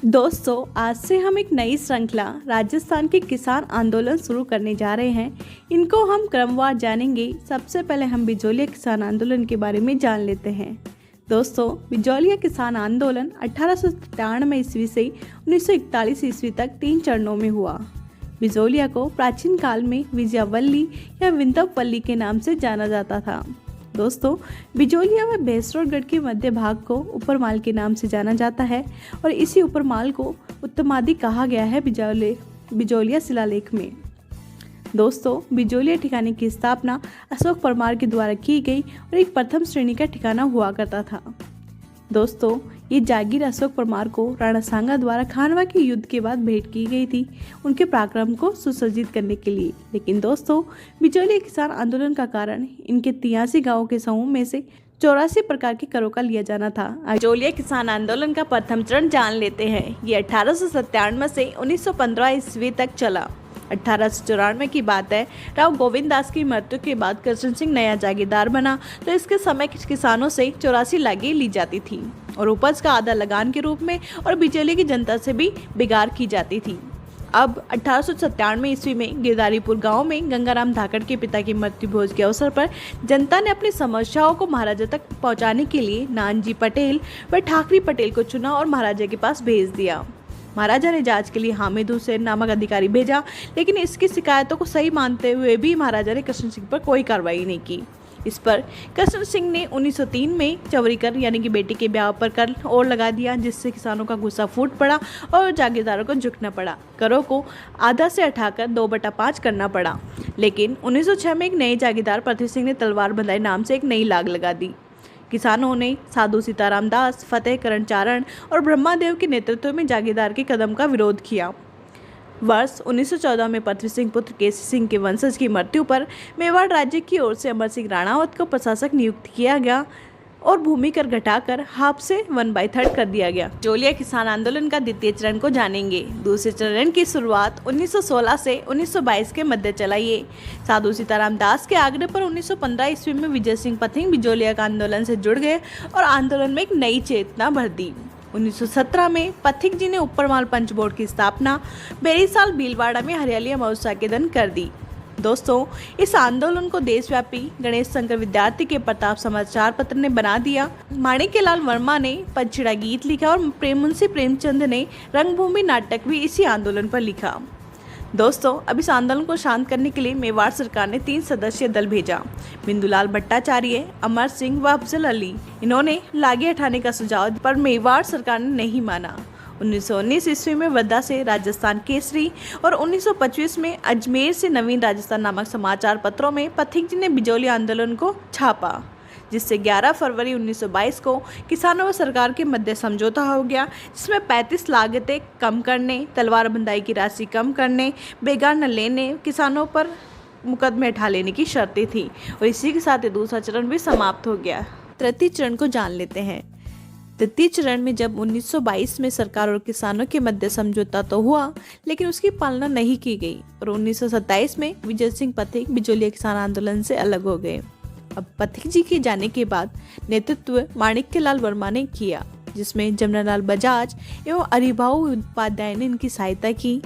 दोस्तों, आज से हम एक नई श्रृंखला राजस्थान के किसान आंदोलन शुरू करने जा रहे हैं। इनको हम क्रमवार जानेंगे। सबसे पहले हम बिजोलिया किसान आंदोलन के बारे में जान लेते हैं। दोस्तों, बिजोलिया किसान आंदोलन 1897 ईस्वी से 1941 ईस्वी तक 3 चरणों में हुआ। बिजोलिया को प्राचीन काल में विजयावल्ली या विंध्यवल्ली के नाम से जाना जाता था। दोस्तों, बिजोलिया व भैंसरोडगढ़ के मध्य भाग को उपरमाल के नाम से जाना जाता है और इसी उपरमाल को उत्तमादि कहा गया है बिजोलिया शिलालेख में। दोस्तों, बिजोलिया ठिकाने की स्थापना अशोक परमार के द्वारा की गई और एक प्रथम श्रेणी का ठिकाना हुआ करता था। दोस्तों, ये जागीर अशोक परमार को राणा सांगा द्वारा खानवा के युद्ध के बाद भेंट की गई थी, उनके पराक्रम को सुसज्जित करने के लिए। लेकिन दोस्तों, बिजोलिया किसान आंदोलन का कारण इनके 83 गांवों के समूह में से 84 प्रकार के करों का लिया जाना था। बिजोलिया किसान आंदोलन का प्रथम चरण जान लेते हैं। ये 1897 से 1915 ईस्वी तक चला। 1894 की बात है। राव गोविंद दास की मृत्यु के बाद कृष्ण सिंह नया जागीरदार बना, तो इसके समय किसानों से 84 लागें ली जाती थी और उपज का आधा लगान के रूप में और बिजोलिया की जनता से भी बिगाड़ की जाती थी। अब 1897 ईस्वी में गिरधारीपुर गांव में गंगाराम धाकड़ के पिता की मृत्यु भोज के अवसर पर जनता ने अपनी समस्याओं को महाराजा तक पहुंचाने के लिए नानजी पटेल व ठाकरी पटेल को चुना और महाराजा के पास भेज दिया। महाराजा ने जांच के लिए हामिद हुसैन नामक अधिकारी भेजा, लेकिन इसकी शिकायतों को सही मानते हुए भी महाराजा ने कृष्ण सिंह पर कोई कार्रवाई नहीं की। इस पर कृष्ण सिंह ने 1903 में चवरीकर यानी कि बेटी के ब्याह पर कर और लगा दिया, जिससे किसानों का गुस्सा फूट पड़ा और जागीरदारों को झुकना पड़ा। करों को आधा से उठाकर 2/5 करना पड़ा। लेकिन 1906 में एक नए जागीरदार पृथ्वी सिंह ने तलवार बंधाई नाम से एक नई लाग लगा दी। किसानों ने साधु सीताराम दास, फतेह करण चारण और ब्रह्मादेव के नेतृत्व में जागीरदार के कदम का विरोध किया। वर्ष 1914 में पृथ्वी सिंह पुत्र केसी सिंह के वंशज की मृत्यु पर मेवाड़ राज्य की ओर से अमर सिंह राणावत को प्रशासक नियुक्त किया गया और भूमि कर घटाकर हाफ से 1/3 कर दिया गया। बिजोलिया किसान आंदोलन का द्वितीय चरण को जानेंगे। दूसरे चरण की शुरुआत 1916 से 1922 के मध्य चलाइए। साधु सीताराम दास के आग्रह पर 1915 ईस्वी में विजय सिंह पथिक बिजोलिया का आंदोलन से जुड़ गए और आंदोलन में एक नई चेतना भर दी। 1917 में पथिक जी ने उपरमाल पंच बोर्ड की स्थापना बेरीसाल भीलवाड़ा में हरियाली अमावस्या के दिन कर दी। दोस्तों, इस आंदोलन को देशव्यापी गणेश शंकर विद्यार्थी के प्रताप समाचार पत्र ने बना दिया। माणिक्यलाल वर्मा ने पंचड़ा गीत लिखा और मुंशी प्रेमचंद ने रंगभूमि नाटक भी इसी आंदोलन पर लिखा। दोस्तों, अब इस आंदोलन को शांत करने के लिए मेवाड़ सरकार ने 3 सदस्यीय दल भेजा। बिंदुलाल भट्टाचार्य, अमर सिंह व अफजल अली। इन्होंने लागे हटाने का सुझाव दिया, पर मेवाड़ सरकार ने नहीं माना। 1919 ईस्वी में वर्धा से राजस्थान केसरी और 1925 में अजमेर से नवीन राजस्थान नामक समाचार पत्रों में पथिक जी ने बिजोलिया आंदोलन को छापा, जिससे 11 फरवरी 1922 को किसानों व सरकार के मध्य समझौता हो गया, जिसमें 35 लागतें कम करने, तलवार बंधाई की राशि कम करने, बेगार न लेने, किसानों पर मुकदमे उठा लेने की शर्तें थी और इसी के साथ दूसरा चरण भी समाप्त हो गया। तृतीय चरण को जान लेते हैं। तृतीय चरण में जब 1922 में सरकार और किसानों के मध्य समझौता तो हुआ, लेकिन उसकी पालना नहीं की गई और 1927 में विजय सिंह पथिक बिजोलिया किसान आंदोलन से अलग हो गए। अब पथिक जी के जाने के बाद नेतृत्व माणिक्यलाल वर्मा ने किया, जिसमें जमनालाल बजाज एवं हरिभाऊ उपाध्याय ने इनकी सहायता की।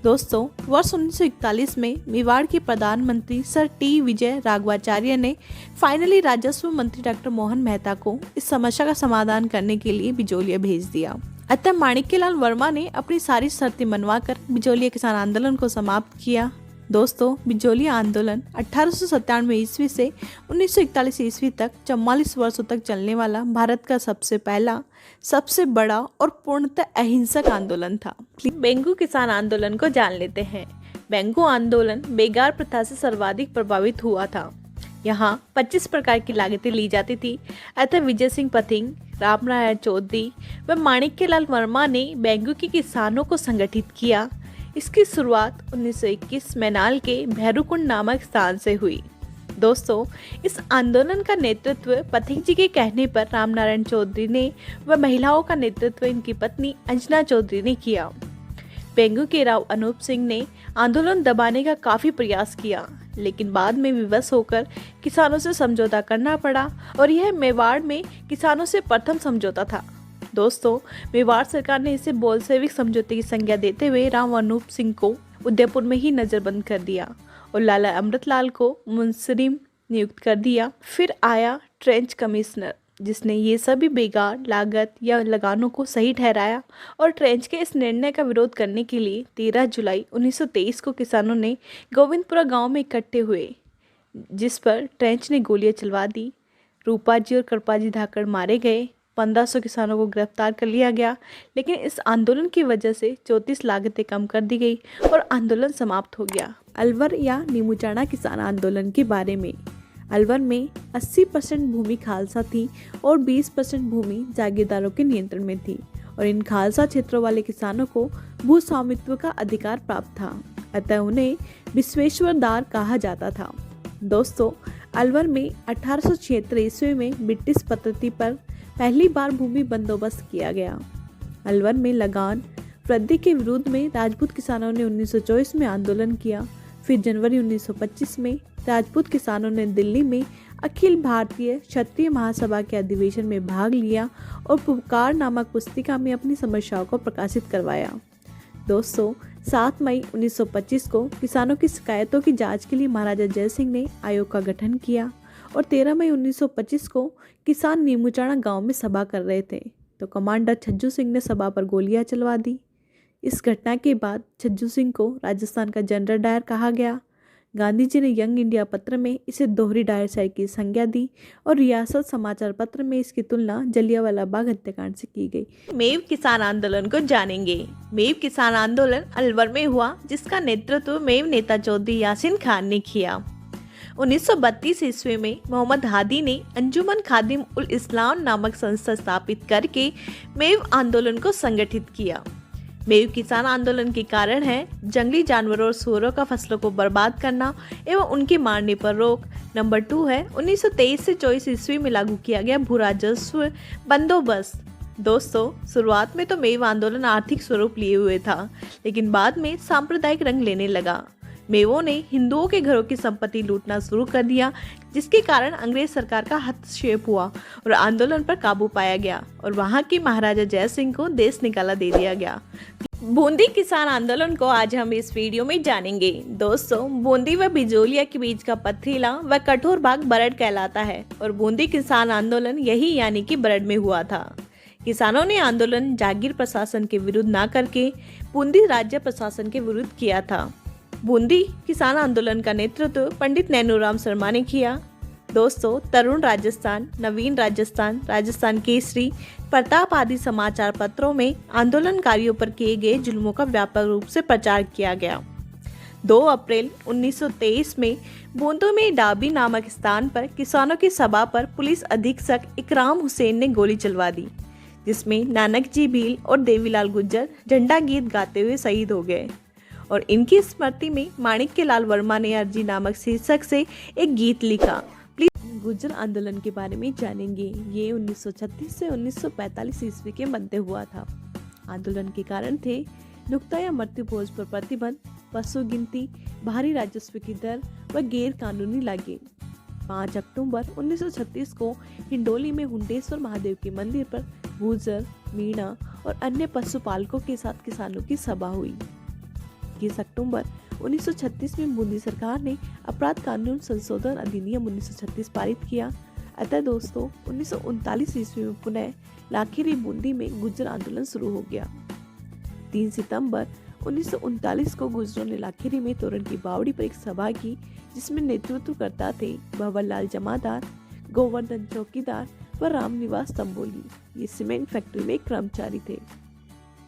दोस्तों, वर्ष 1941 में मेवाड़ के प्रधानमंत्री सर टी विजय राघवाचार्य ने फाइनली राजस्व मंत्री डॉक्टर मोहन मेहता को इस समस्या का समाधान करने के लिए बिजोलिया भेज दिया। अतः माणिक्यलाल वर्मा ने अपनी सारी शर्तें मनवाकर बिजोलिया किसान आंदोलन को समाप्त किया। दोस्तों, बिजोलिया आंदोलन 1897 ईस्वी से 1941 ईस्वी तक 44 वर्षों तक चलने वाला भारत का सबसे पहला, सबसे बड़ा और पूर्णतः अहिंसक आंदोलन था। बेंगू किसान आंदोलन को जान लेते हैं। बेंगू आंदोलन बेगार प्रथा से सर्वाधिक प्रभावित हुआ था। यहाँ 25 प्रकार की लागतें ली जाती थी। अतः विजय सिंह पथिक, रामनारायण चौधरी व माणिक्यलाल वर्मा ने बेंगू के किसानों को संगठित किया। इसकी शुरुआत 1921 मैनाल के भैरूकुंड नामक स्थान से हुई। दोस्तों, इस आंदोलन का नेतृत्व पथिक जी के कहने पर रामनारायण चौधरी ने व महिलाओं का नेतृत्व इनकी पत्नी अंजना चौधरी ने किया। बेंगू के राव अनूप सिंह ने आंदोलन दबाने का काफी प्रयास किया, लेकिन बाद में विवश होकर किसानों से समझौता करना पड़ा और यह मेवाड़ में किसानों से प्रथम समझौता था। दोस्तों, मेवाड़ सरकार ने इसे बोल्शेविक समझौते की संज्ञा देते हुए राव अनूप सिंह को उदयपुर में ही नज़रबंद कर दिया और लाला अमृतलाल को मुंसरिम नियुक्त कर दिया। फिर आया ट्रेंच कमिश्नर, जिसने ये सभी बेकार लागत या लगानों को सही ठहराया और ट्रेंच के इस निर्णय का विरोध करने के लिए 13 जुलाई 1923 को किसानों ने गोविंदपुरा गांव में इकट्ठे हुए, जिस पर ट्रेंच ने गोलियां चलवा दी। रूपाजी और कृपाजी धाकड़ मारे गए। 1500 किसानों को गिरफ्तार कर लिया गया, लेकिन इस आंदोलन की वजह से 34 लागतें कम कर दी गई और आंदोलन समाप्त हो गया। अलवर या नीमूचाना किसान आंदोलन के बारे में। अलवर में 80% भूमि खालसा थी और 20% भूमि जागीरदारों के नियंत्रण में थी और इन खालसा क्षेत्रों वाले किसानों को भू स्वामित्व का अधिकार प्राप्त था, अतः उन्हें विश्वेश्वरदार कहा जाता था। दोस्तों, अलवर में 1876 ईस्वी में ब्रिटिश पद्धति पर पहली बार भूमि बंदोबस्त किया गया। अलवर में लगान वृद्धि के विरोध में राजपूत किसानों ने 1924 में आंदोलन किया। फिर जनवरी 1925 में राजपूत किसानों ने दिल्ली में अखिल भारतीय क्षत्रिय महासभा के अधिवेशन में भाग लिया और पुकार नामक पुस्तिका में अपनी समस्याओं को प्रकाशित करवाया। दोस्तों, 7 मई 1925 को किसानों की शिकायतों की जांच के लिए महाराजा जय सिंह ने आयोग का गठन किया और 13 मई 1925 को किसान नीमूचाना गांव में सभा कर रहे थे तो कमांडर छज्जू सिंह ने सभा पर गोलियां चलवा दी। इस घटना के बाद छज्जू सिंह को राजस्थान का जनरल डायर कहा गया। गांधी जी ने यंग इंडिया पत्र में इसे दोहरी डायरशाही की संज्ञा दी और रियासत समाचार पत्र में इसकी तुलना जलियांवाला बाग हत्याकांड से की गई। मेव किसान आंदोलन को जानेंगे। मेव किसान आंदोलन अलवर में हुआ, जिसका नेतृत्व मेव नेता चौधरी यासीन खान ने किया। 1932 ईस्वी में मोहम्मद हादी ने अंजुमन खादिम उल इस्लाम नामक संस्था स्थापित करके मेव आंदोलन को संगठित किया। मेव किसान आंदोलन के कारण है जंगली जानवरों और सूअरों का फसलों को बर्बाद करना एवं उनके मारने पर रोक। नंबर 2 है 1923 से 24 ईस्वी में लागू किया गया भू राजस्व बंदोबस्त। दोस्तों, शुरुआत में तो मेव आंदोलन आर्थिक स्वरूप लिए हुए था, लेकिन बाद में सांप्रदायिक रंग लेने लगा। मेवों ने हिंदुओं के घरों की संपत्ति लूटना शुरू कर दिया, जिसके कारण अंग्रेज सरकार का हस्तक्षेप हुआ और आंदोलन पर काबू पाया गया और वहां के महाराजा जय सिंह को देश निकाला दे दिया गया। बूंदी किसान आंदोलन को आज हम इस वीडियो में जानेंगे। दोस्तों, बूंदी व बिजोलिया के बीच का पथरीला व कठोर भाग बरड़ कहलाता है और बूंदी किसान आंदोलन यही यानी कि बरड़ में हुआ था। किसानों ने आंदोलन जागीर प्रशासन के विरुद्ध न करके बूंदी राज्य प्रशासन के विरुद्ध किया था। बूंदी किसान आंदोलन का नेतृत्व पंडित नैनूराम शर्मा ने किया। दोस्तों, तरुण राजस्थान, नवीन राजस्थान, राजस्थान केसरी, प्रताप आदि समाचार पत्रों में आंदोलनकारियों पर किए गए जुल्मों का व्यापक रूप से प्रचार किया गया। 2 अप्रैल 1923 में बूंदी में डाबी नामक स्थान पर किसानों की सभा पर पुलिस अधीक्षक इकराम हुसैन ने गोली चलवा दी, जिसमें नानक जी भील और देवीलाल गुर्जर झंडा गीत गाते हुए शहीद हो गए और इनकी स्मृति में माणिक्य लाल वर्मा ने अर्जी नामक शीर्षक से एक गीत लिखा। गुर्जर आंदोलन के बारे में जानेंगे। ये 1936 से 1945 ईस्वी के मध्य हुआ था। आंदोलन के कारण थे नुक्ता या मृत्यु भोज पर प्रतिबंध, पशु गिनती, भारी राजस्व की दर व गैर कानूनी लागें। 5 अक्टूबर 1936 को हिंडोली में हुंडेश्वर महादेव के मंदिर पर गुर्जर, मीणा और अन्य पशुपालकों के साथ किसानों की सभा हुई। 21 अक्टूबर 1936 में बूंदी सरकार ने अपराध कानून संशोधन अधिनियम 1936 पारित किया। अतः दोस्तों, 1939 ईस्वी में पुनः लाखेरी बूंदी में गुर्जर आंदोलन शुरू हो गया। 3 सितंबर 1939 को गुर्जरों ने लाखेरी में तोरण की बावड़ी पर एक सभा की, जिसमें नेतृत्व करता थे भंवरलाल जमादार, गोवर्धन चौकीदार व रामनिवास तंबोली। ये सीमेंट फैक्ट्री में कर्मचारी थे।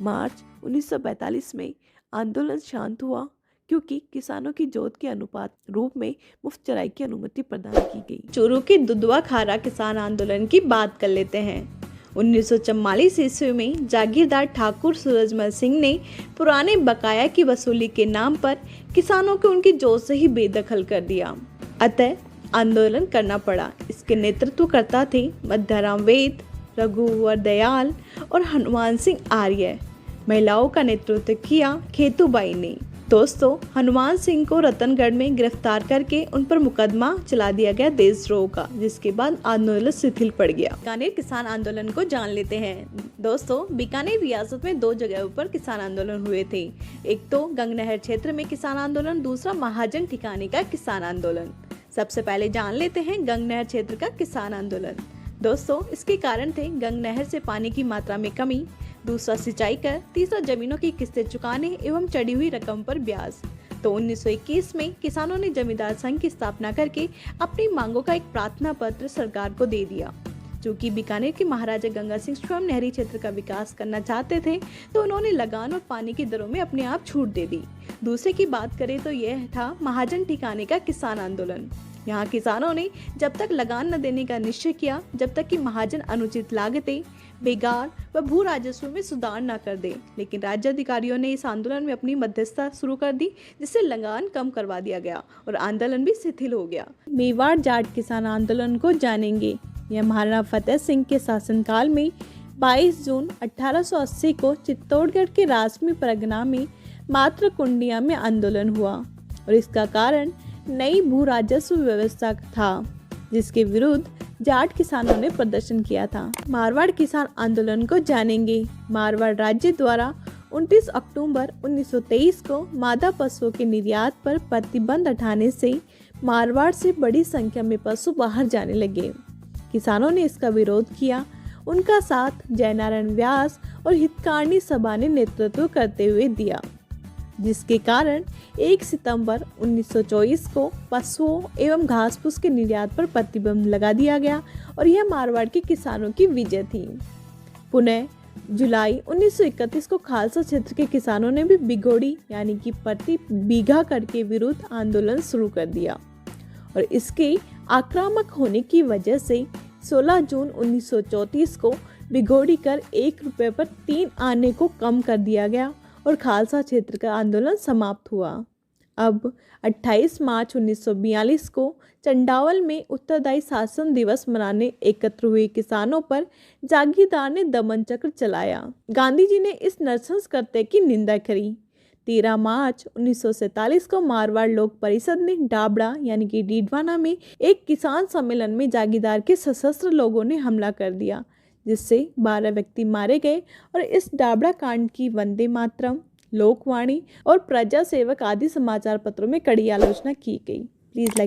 मार्च 1942 में आंदोलन शांत हुआ क्योंकि किसानों की जोत के अनुपात रूप में मुफ्त चराई की अनुमति प्रदान की गई। चूरू के दुधवा खारा किसान आंदोलन की बात कर लेते हैं। 1944 ईस्वी में जागीरदार ठाकुर सूरजमल सिंह ने पुराने बकाया की वसूली के नाम पर किसानों को उनकी जोत से ही बेदखल कर दिया, अतः आंदोलन करना पड़ा। इसके नेतृत्वकर्ता थे मध्याराम वेद, रघुवर दयाल और हनुमान सिंह आर्य। महिलाओं का नेतृत्व किया खेतूबाई ने। दोस्तों, हनुमान सिंह को रतनगढ़ में गिरफ्तार करके उन पर मुकदमा चला दिया गया देशद्रोह का, जिसके बाद आंदोलन शिथिल पड़ गया। बीकानेर किसान आंदोलन को जान लेते हैं। दोस्तों, बीकानेर रियासत में 2 जगहों पर किसान आंदोलन हुए थे। एक तो गंगनहर क्षेत्र में किसान आंदोलन, दूसरा महाजन ठिकाने का किसान आंदोलन। सबसे पहले जान लेते हैं गंगनहर क्षेत्र का किसान आंदोलन। दोस्तों, इसके कारण थे गंगनहर से पानी की मात्रा में कमी, दूसरा सिंचाई कर, तीसरा जमीनों की किस्तें चुकाने एवं चढ़ी हुई रकम पर ब्याज। तो 1921 में किसानों ने जमींदार संघ की स्थापना करके अपनी मांगों का एक प्रार्थना पत्र सरकार को दे दिया। चूंकि बीकानेर के महाराजा गंगा सिंह स्वयं नहरी क्षेत्र का विकास करना चाहते थे, तो उन्होंने लगान और पानी की दरों में अपने आप छूट दे दी। दूसरे की बात करें तो यह था महाजन ठिकाने का किसान आंदोलन। यहाँ किसानों ने जब तक लगान न देने का निश्चय किया, जब तक कि महाजन अनुचित लागतें, बेगार व भू राजस्व में सुधार न कर दे। लेकिन राज्य अधिकारियों ने इस आंदोलन में अपनी मध्यस्थता शुरू कर दी, जिससे लगान कम करवा दिया गया और आंदोलन भी शिथिल हो गया। मेवाड़ जाट किसान आंदोलन को जानेंगे। यह महाराणा फतेह सिंह के शासनकाल में 22 जून 1880 को चित्तौड़गढ़ के राजमी परगना में मात्र कुंडिया में आंदोलन हुआ और इसका कारण नई भू राजस्व व्यवस्था था, जिसके विरुद्ध जाट किसानों ने प्रदर्शन किया था। मारवाड़ किसान आंदोलन को जानेंगे। मारवाड़ राज्य द्वारा 29 अक्टूबर 1923 को मादा पशुओं के निर्यात पर प्रतिबंध हटाने से मारवाड़ से बड़ी संख्या में पशु बाहर जाने लगे। किसानों ने इसका विरोध किया। उनका साथ जयनारायण व्यास और हितकारिणी सभा ने नेतृत्व करते हुए दिया, जिसके कारण 1 सितंबर 1924 को पशुओं एवं घास फूस के निर्यात पर प्रतिबंध लगा दिया गया और यह मारवाड़ के किसानों की विजय थी। पुनः जुलाई 1931 को खालसा क्षेत्र के किसानों ने भी बिगोड़ी यानी कि प्रति बीघा कर के विरुद्ध आंदोलन शुरू कर दिया और इसके आक्रामक होने की वजह से 16 जून 1934 को बिगोड़ी कर 1 रुपये पर 3 आने को कम कर दिया गया और खालसा क्षेत्र का आंदोलन समाप्त हुआ। अब 28 मार्च 1942 को चंडावल में उत्तरदायी शासन दिवस मनाने एकत्र हुए किसानों पर जागीरदार ने दमन चक्र चलाया। गांधी जी ने इस नृशंस कृत्य की निंदा करी। 13 मार्च 1947 को मारवाड़ लोक परिषद ने डाबड़ा यानी कि डीडवाना में एक किसान सम्मेलन में जागीरदार के सशस्त्र लोगों ने हमला कर दिया, जिससे 12 व्यक्ति मारे गए और इस डाबड़ा कांड की वंदे मातरम, लोकवाणी और प्रजा सेवक आदि समाचार पत्रों में कड़ी आलोचना की गई। Please like